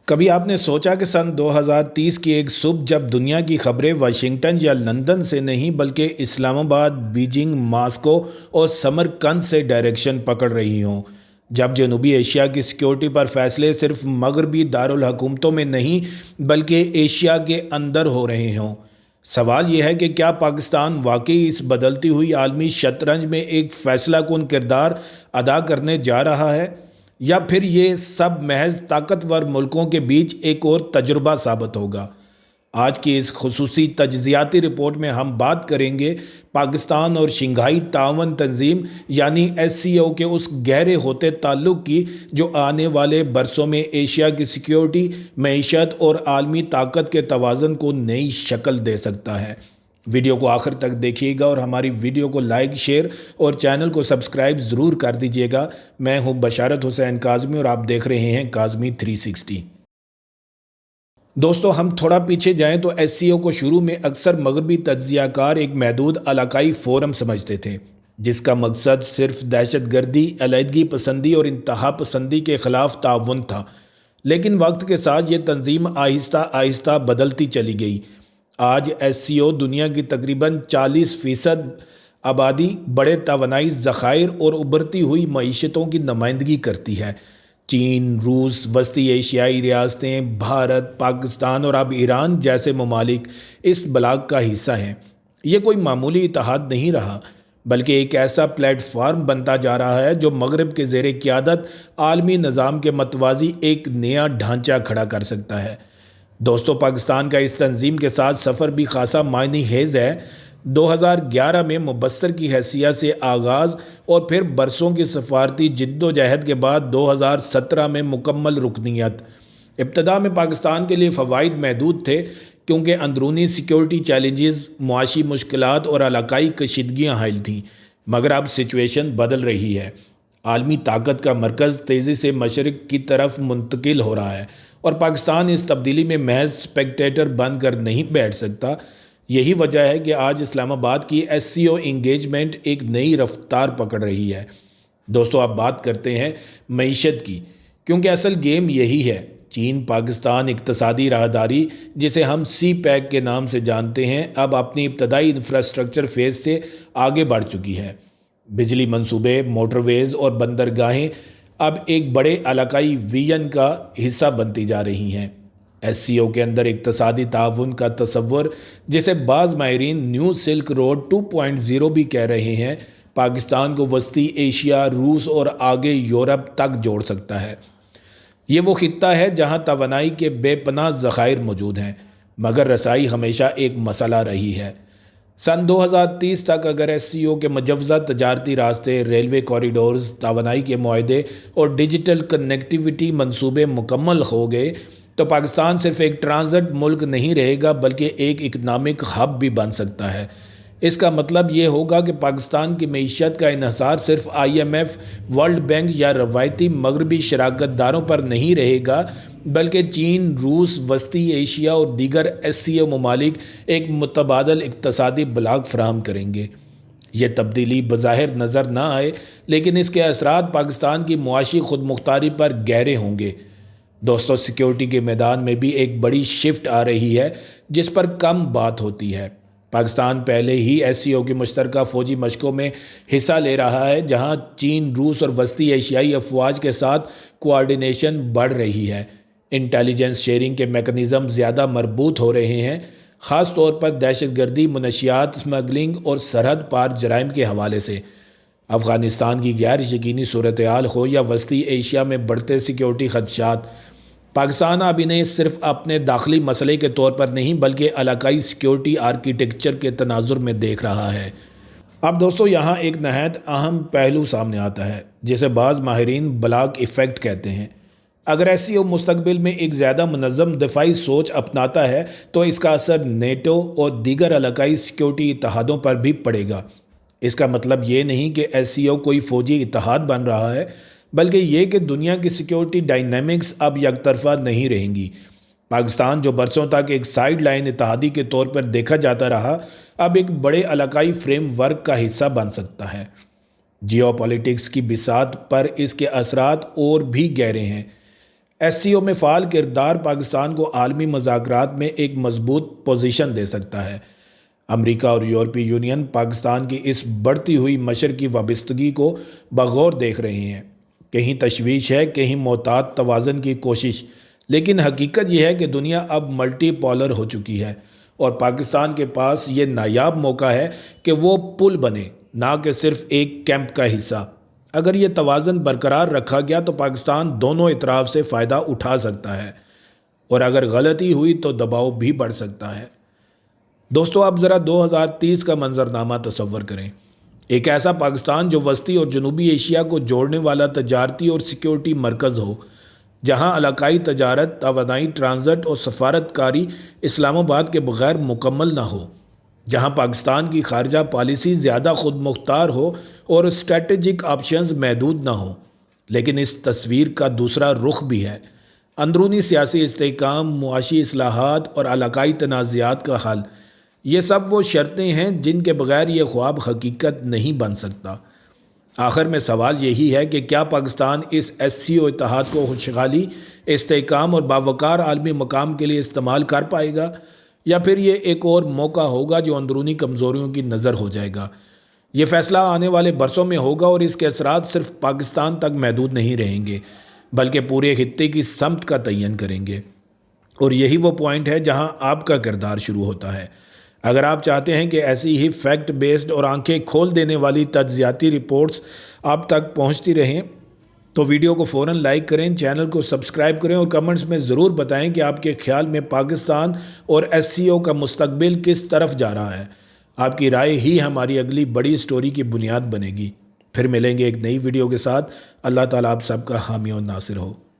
کبھی آپ نے سوچا کہ سن 2030 کی ایک صبح جب دنیا کی خبریں واشنگٹن یا لندن سے نہیں بلکہ اسلام آباد، بیجنگ، ماسکو اور سمرقند سے ڈائریکشن پکڑ رہی ہوں؟ جب جنوبی ایشیا کی سیکیورٹی پر فیصلے صرف مغربی دارالحکومتوں میں نہیں بلکہ ایشیا کے اندر ہو رہے ہوں؟ سوال یہ ہے کہ کیا پاکستان واقعی اس بدلتی ہوئی عالمی شطرنج میں ایک فیصلہ کن کردار ادا کرنے جا رہا ہے، یا پھر یہ سب محض طاقتور ملکوں کے بیچ ایک اور تجربہ ثابت ہوگا؟ آج کی اس خصوصی تجزیاتی رپورٹ میں ہم بات کریں گے پاکستان اور شنگھائی تعاون تنظیم یعنی SCO کے اس گہرے ہوتے تعلق کی جو آنے والے برسوں میں ایشیا کی سیکیورٹی، معیشت اور عالمی طاقت کے توازن کو نئی شکل دے سکتا ہے۔ ویڈیو کو آخر تک دیکھیے گا اور ہماری ویڈیو کو لائک، شیئر اور چینل کو سبسکرائب ضرور کر دیجیے گا۔ میں ہوں بشارت حسین کاظمی اور آپ دیکھ رہے ہیں کاظمی 360۔ دوستو، ہم تھوڑا پیچھے جائیں تو SCO کو شروع میں اکثر مغربی تجزیہ کار ایک محدود علاقائی فورم سمجھتے تھے جس کا مقصد صرف دہشت گردی، علیحدگی پسندی اور انتہا پسندی کے خلاف تعاون تھا۔ لیکن وقت کے ساتھ یہ تنظیم آہستہ آہستہ بدلتی چلی گئی۔ آج SCO دنیا کی تقریباً 40% آبادی، بڑے توانائی ذخائر اور ابھرتی ہوئی معیشتوں کی نمائندگی کرتی ہے۔ چین، روس، وسطی ایشیائی ریاستیں، بھارت، پاکستان اور اب ایران جیسے ممالک اس بلاک کا حصہ ہیں۔ یہ کوئی معمولی اتحاد نہیں رہا بلکہ ایک ایسا پلیٹ فارم بنتا جا رہا ہے جو مغرب کے زیر قیادت عالمی نظام کے متوازی ایک نیا ڈھانچہ کھڑا کر سکتا ہے۔ دوستو، پاکستان کا اس تنظیم کے ساتھ سفر بھی خاصا معنی خیز ہے۔ 2011 میں مبصر کی حیثیت سے آغاز اور پھر برسوں کی سفارتی جد و جہد کے بعد 2017 میں مکمل رکنیت۔ ابتدا میں پاکستان کے لیے فوائد محدود تھے کیونکہ اندرونی سیکیورٹی چیلنجز، معاشی مشکلات اور علاقائی کشیدگیاں حائل تھیں، مگر اب سچویشن بدل رہی ہے۔ عالمی طاقت کا مرکز تیزی سے مشرق کی طرف منتقل ہو رہا ہے اور پاکستان اس تبدیلی میں محض سپیکٹیٹر بن کر نہیں بیٹھ سکتا۔ یہی وجہ ہے کہ آج اسلام آباد کی SCO انگیجمنٹ ایک نئی رفتار پکڑ رہی ہے۔ دوستو، اب بات کرتے ہیں معیشت کی، کیونکہ اصل گیم یہی ہے۔ چین پاکستان اقتصادی راہداری، جسے ہم CPEC کے نام سے جانتے ہیں، اب اپنی ابتدائی انفراسٹرکچر فیز سے آگے بڑھ چکی ہے۔ بجلی منصوبے، موٹر ویز اور بندرگاہیں اب ایک بڑے علاقائی ویژن کا حصہ بنتی جا رہی ہیں۔ SCO کے اندر اقتصادی تعاون کا تصور، جسے بعض ماہرین نیو سلک روڈ 2.0 بھی کہہ رہے ہیں، پاکستان کو وسطی ایشیا، روس اور آگے یورپ تک جوڑ سکتا ہے۔ یہ وہ خطہ ہے جہاں توانائی کے بے پناہ ذخائر موجود ہیں، مگر رسائی ہمیشہ ایک مسئلہ رہی ہے۔ سن 2030 تک اگر SCO کے مجوزہ تجارتی راستے، ریلوے کوریڈورز، توانائی کے معاہدے اور ڈیجیٹل کنیکٹیوٹی منصوبے مکمل ہو گئے تو پاکستان صرف ایک ٹرانزٹ ملک نہیں رہے گا بلکہ ایک اکنامک ہب بھی بن سکتا ہے۔ اس کا مطلب یہ ہوگا کہ پاکستان کی معیشت کا انحصار صرف IMF، ورلڈ بینک یا روایتی مغربی شراکت داروں پر نہیں رہے گا، بلکہ چین، روس، وسطی ایشیا اور دیگر SCO ممالک ایک متبادل اقتصادی بلاک فراہم کریں گے۔ یہ تبدیلی بظاہر نظر نہ آئے لیکن اس کے اثرات پاکستان کی معاشی خود مختاری پر گہرے ہوں گے۔ دوستو، سیکیورٹی کے میدان میں بھی ایک بڑی شفٹ آ رہی ہے جس پر کم بات ہوتی ہے۔ پاکستان پہلے ہی SCO کی مشترکہ فوجی مشقوں میں حصہ لے رہا ہے، جہاں چین، روس اور وسطی ایشیائی افواج کے ساتھ کوارڈینیشن بڑھ رہی ہے۔ انٹیلیجنس شیئرنگ کے میکانزم زیادہ مربوط ہو رہے ہیں، خاص طور پر دہشت گردی، منشیات، اسمگلنگ اور سرحد پار جرائم کے حوالے سے۔ افغانستان کی غیر یقینی صورتحال ہو یا وسطی ایشیا میں بڑھتے سیکیورٹی خدشات، پاکستان اب انہیں صرف اپنے داخلی مسئلے کے طور پر نہیں بلکہ علاقائی سیکیورٹی آرکیٹیکچر کے تناظر میں دیکھ رہا ہے۔ اب دوستو، یہاں ایک نہایت اہم پہلو سامنے آتا ہے جسے بعض ماہرین بلاک ایفیکٹ کہتے ہیں۔ اگر SCO مستقبل میں ایک زیادہ منظم دفاعی سوچ اپناتا ہے تو اس کا اثر نیٹو اور دیگر علاقائی سیکیورٹی اتحادوں پر بھی پڑے گا۔ اس کا مطلب یہ نہیں کہ SCO کوئی فوجی اتحاد بن رہا ہے، بلکہ یہ کہ دنیا کی سیکیورٹی ڈائنامکس اب یک طرفہ نہیں رہیں گی۔ پاکستان جو برسوں تک ایک سائیڈ لائن اتحادی کے طور پر دیکھا جاتا رہا، اب ایک بڑے علاقائی فریم ورک کا حصہ بن سکتا ہے۔ جیو پولیٹکس کی بساط پر اس کے اثرات اور بھی گہرے ہیں۔ ایس سی او میں فعال کردار پاکستان کو عالمی مذاکرات میں ایک مضبوط پوزیشن دے سکتا ہے۔ امریکہ اور یورپی یونین پاکستان کی اس بڑھتی ہوئی مشرقی وابستگی کو بغور دیکھ رہے ہیں۔ کہیں تشویش ہے، کہیں محتاط توازن کی کوشش، لیکن حقیقت یہ ہے کہ دنیا اب ملٹی پولر ہو چکی ہے اور پاکستان کے پاس یہ نایاب موقع ہے کہ وہ پل بنے، نہ کہ صرف ایک کیمپ کا حصہ۔ اگر یہ توازن برقرار رکھا گیا تو پاکستان دونوں اطراف سے فائدہ اٹھا سکتا ہے، اور اگر غلطی ہوئی تو دباؤ بھی بڑھ سکتا ہے۔ دوستو، آپ ذرا 2030 کا منظرنامہ تصور کریں۔ ایک ایسا پاکستان جو وسطی اور جنوبی ایشیا کو جوڑنے والا تجارتی اور سیکیورٹی مرکز ہو، جہاں علاقائی تجارت، توانائی، ٹرانزٹ اور سفارت کاری اسلام آباد کے بغیر مکمل نہ ہو، جہاں پاکستان کی خارجہ پالیسی زیادہ خود مختار ہو اور اسٹریٹجک آپشنز محدود نہ ہوں۔ لیکن اس تصویر کا دوسرا رخ بھی ہے۔ اندرونی سیاسی استحکام، معاشی اصلاحات اور علاقائی تنازعات کا حل، یہ سب وہ شرطیں ہیں جن کے بغیر یہ خواب حقیقت نہیں بن سکتا۔ آخر میں سوال یہی ہے کہ کیا پاکستان اس ایس سی او اتحاد کو خوشحالی، استحکام اور باوقار عالمی مقام کے لیے استعمال کر پائے گا، یا پھر یہ ایک اور موقع ہوگا جو اندرونی کمزوریوں کی نظر ہو جائے گا؟ یہ فیصلہ آنے والے برسوں میں ہوگا، اور اس کے اثرات صرف پاکستان تک محدود نہیں رہیں گے بلکہ پورے خطے کی سمت کا تعین کریں گے۔ اور یہی وہ پوائنٹ ہے جہاں آپ کا کردار شروع ہوتا ہے۔ اگر آپ چاہتے ہیں کہ ایسی ہی فیکٹ بیسڈ اور آنکھیں کھول دینے والی تجزیاتی رپورٹس آپ تک پہنچتی رہیں تو ویڈیو کو فوراً لائک کریں، چینل کو سبسکرائب کریں اور کمنٹس میں ضرور بتائیں کہ آپ کے خیال میں پاکستان اور ایس سی او کا مستقبل کس طرف جا رہا ہے۔ آپ کی رائے ہی ہماری اگلی بڑی سٹوری کی بنیاد بنے گی۔ پھر ملیں گے ایک نئی ویڈیو کے ساتھ۔ اللہ تعالیٰ آپ سب کا حامی اور ناصر ہو۔